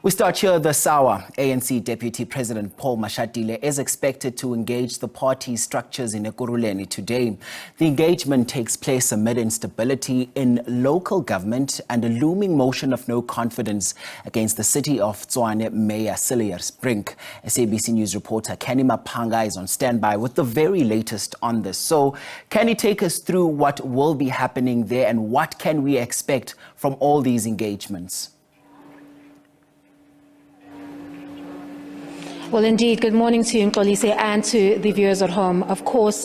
We start here this hour. ANC Deputy President Paul Mashatile is expected to engage the party's structures in Ekurhuleni today. The engagement takes place amid instability in local government and a looming motion of no confidence against the City of Tshwane Mayor Cilliers Brink. SABC News reporter Canny Maphanga is on standby with the very latest on this. So, can you take us through what will be happening there and what can we expect from all these engagements? Well, indeed, good morning to you, Mxolisi, and to the viewers at home. Of course,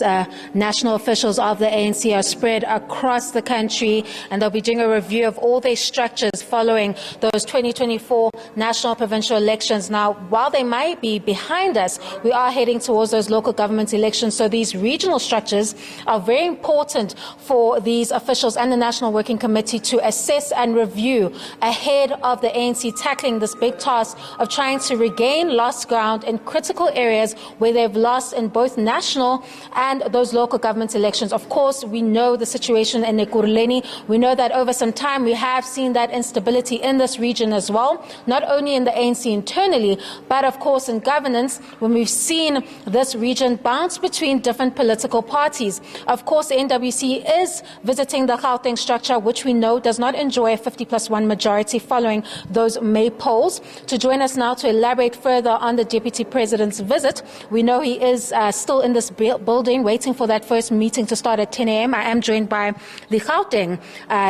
national officials of the ANC are spread across the country, and they'll be doing a review of all their structures following those 2024 national provincial elections. Now, while they might be behind us, we are heading towards those local government elections, so these regional structures are very important for these officials and the National Working Committee to assess and review ahead of the ANC tackling this big task of trying to regain lost ground in critical areas where they've lost in both national and those local government elections. Of course, we know the situation in Ekurhuleni. We know that over some time we have seen that instability in this region as well, not only in the ANC internally, but of course in governance, when we've seen this region bounce between different political parties. Of course, the NWC is visiting the Gauteng structure, which we know does not enjoy a 50+1 majority following those May polls. To join us now to elaborate further on the Deputy President's visit, we know he is still in this building waiting for that first meeting to start at 10 a.m. I am joined by the Gauteng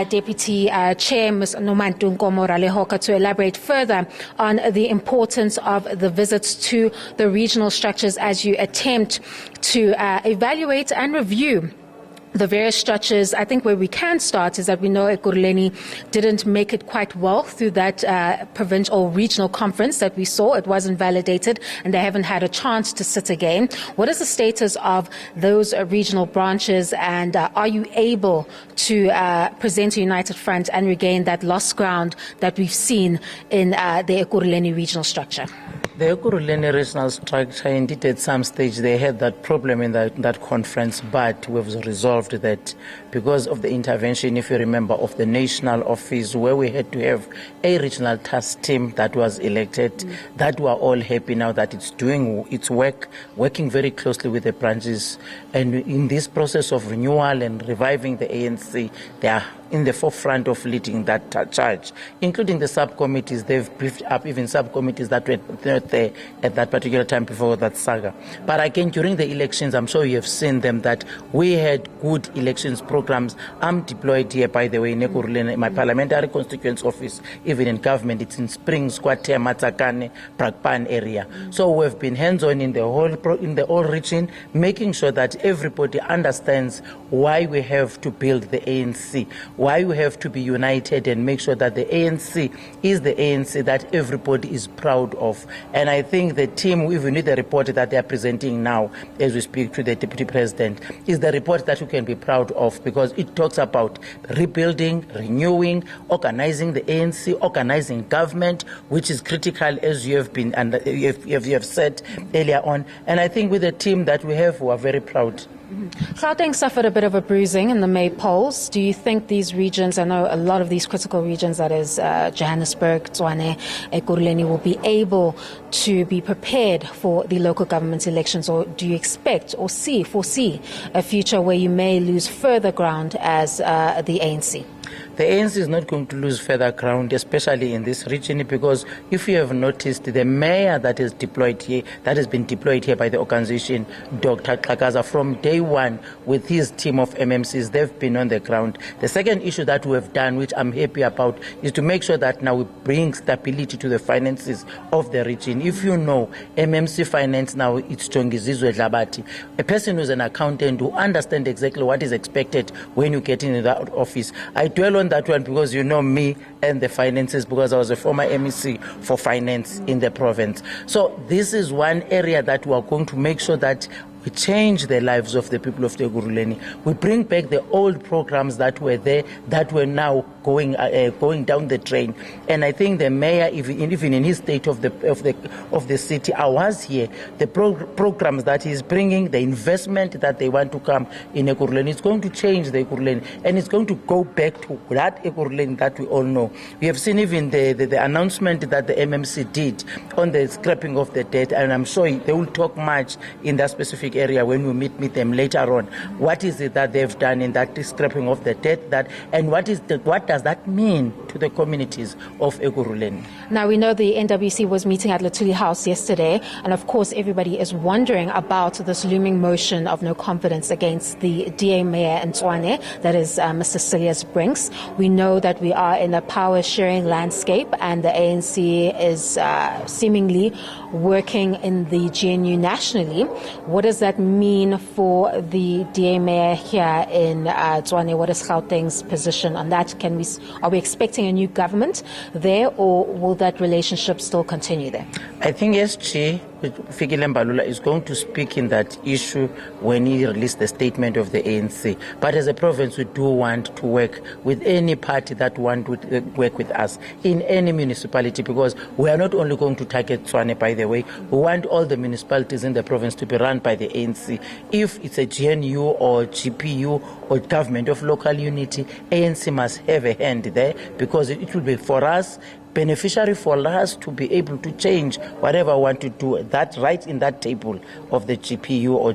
Deputy Chair, Ms. Nomantunko Moralehoka, to elaborate further on the importance of the visits to the regional structures as you attempt to evaluate and review the various structures. I think where we can start is that we know Ekurhuleni didn't make it quite well through that provincial or regional conference that we saw. It wasn't validated and they haven't had a chance to sit again. What is the status of those regional branches, and are you able to present a united front and regain that lost ground that we've seen in the Ekurhuleni regional structure? The Ekurhuleni regional structure, indeed, at some stage they had that problem in that conference, but we've resolved that because of the intervention, if you remember, of the national office, where we had to have a regional task team that was elected, that we're all happy now that it's doing its work, working very closely with the branches. And in this process of renewal and reviving the ANC, they are in the forefront of leading that charge, including the subcommittees. They've briefed up even subcommittees that were not there at that particular time before that saga. But again, during the elections, I'm sure you have seen them, that we had good elections programs. I'm deployed here, by the way, in Ekurhuleni, my parliamentary constituency office, even in government. It's in Springs, Kwatea, Matsakane, Brakpan area. So we've been hands-on in the whole region, making sure that everybody understands why we have to build the ANC, why we have to be united and make sure that the ANC is the ANC that everybody is proud of. And I think the team, even with the report that they are presenting now, as we speak to the Deputy President, is the report that we can be proud of, because it talks about rebuilding, renewing, organizing the ANC, organizing government, which is critical, as you have been and you have said earlier on. And I think with the team that we have, we are very proud. Gauteng suffered a bit of a bruising in the May polls. Do you think these regions, I know a lot of these critical regions, that is Johannesburg, Tshwane, Ekurhuleni, will be able to be prepared for the local government elections, or do you expect or foresee a future where you may lose further ground as the ANC? The ANC is not going to lose further ground, especially in this region, because if you have noticed, the mayor that is deployed here, that has been deployed here by the organization, Dr. Xhakaza, from day one with his team of MMCs, they've been on the ground. The second issue that we have done, which I'm happy about, is to make sure that now we bring stability to the finances of the region. If you know, MMC finance now, it's Tongizizwe Dlabati, a person who's an accountant who understands exactly what is expected when you get into that office. I dwell on that one because you know me and the finances, because I was a former MEC for finance in the province. So this is one area that we are going to make sure that we change the lives of the people of the Ekurhuleni. We bring back the old programs that were there, that were now going down the drain. And I think the mayor, even in his state of the city, I was here. The programs that he's bringing, the investment that they want to come in Ekurhuleni, it's going to change the Ekurhuleni, and it's going to go back to that Ekurhuleni that we all know. We have seen even the announcement that the MMC did on the scrapping of the debt, and I'm sure they will talk much in that specific area when we meet them later on. What is it that they've done in that scrapping of the debt, and what does that mean to the communities of Ekurhuleni? Now, we know the NWC was meeting at Latuli House yesterday, and of course everybody is wondering about this looming motion of no confidence against the DA Mayor in Tshwane, that is Mr. Cilliers Brink. We know that we are in a power-sharing landscape, and the ANC is seemingly working in the GNU nationally. What does that mean for the DA Mayor here in Tshwane? What is Gauteng's position on that? Are we expecting a new government there, or will that relationship still continue there? I think SG Fikile Mbalula is going to speak in that issue when he released the statement of the ANC. But as a province, we do want to work with any party that want to work with us in any municipality, because we are not only going to target Tshwane, by the way. We want all the municipalities in the province to be run by the ANC. If it's a GNU or GPU or government of local unity, ANC must have a hand there, because it will be for us beneficiary for us to be able to change whatever we want to do, that right in that table of the GPU or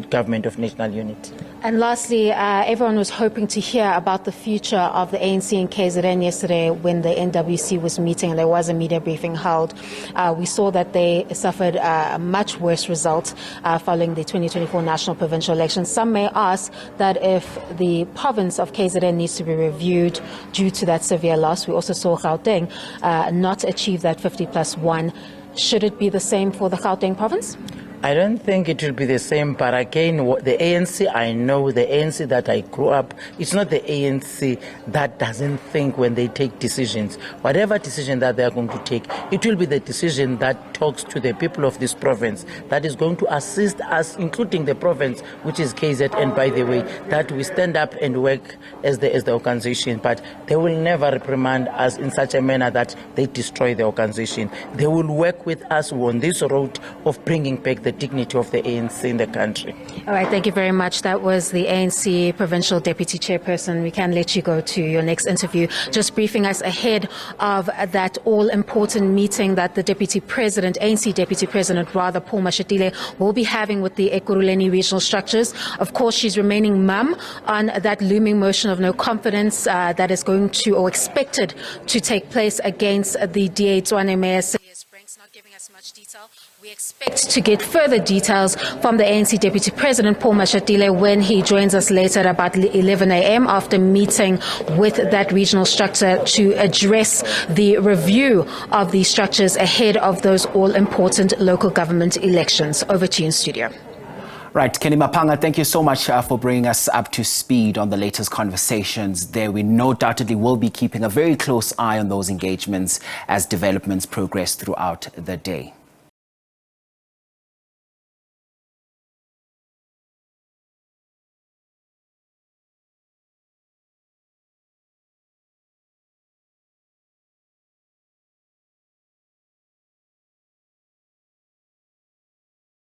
Government of National Unity. And lastly, everyone was hoping to hear about the future of the ANC in KZN yesterday when the NWC was meeting and there was a media briefing held. We saw that they suffered a much worse result following the 2024 national provincial elections. Some may ask that if the province of KZN needs to be reviewed due to that severe loss. We also saw Gauteng not achieve that 50+1. Should it be the same for the Gauteng province? I don't think it will be the same, but again, the ANC, I know the ANC that I grew up, it's not the ANC that doesn't think when they take decisions. Whatever decision that they are going to take, it will be the decision that talks to the people of this province, that is going to assist us, including the province, which is KZN, by the way, that we stand up and work as the organization. But they will never reprimand us in such a manner that they destroy the organization. They will work with us on this road of bringing back the dignity of the ANC in the country. All right, thank you very much. That was the ANC Provincial Deputy Chairperson. We can let you go to your next interview. Just briefing us ahead of that all-important meeting that the ANC Deputy President, Paul Mashatile, will be having with the Ekurhuleni regional structures. Of course, she's remaining mum on that looming motion of no confidence that is going to, or expected to, take place against the DA Tshwane Mayor, Cilliers Brink. Not giving us much detail. We expect to get further details from the ANC Deputy President, Paul Mashatile, when he joins us later at about 11 a.m. after meeting with that regional structure to address the review of the structures ahead of those all-important local government elections. Over to you in studio. Right, Canny Maphanga, thank you so much for bringing us up to speed on the latest conversations there. We no doubtedly will be keeping a very close eye on those engagements as developments progress throughout the day.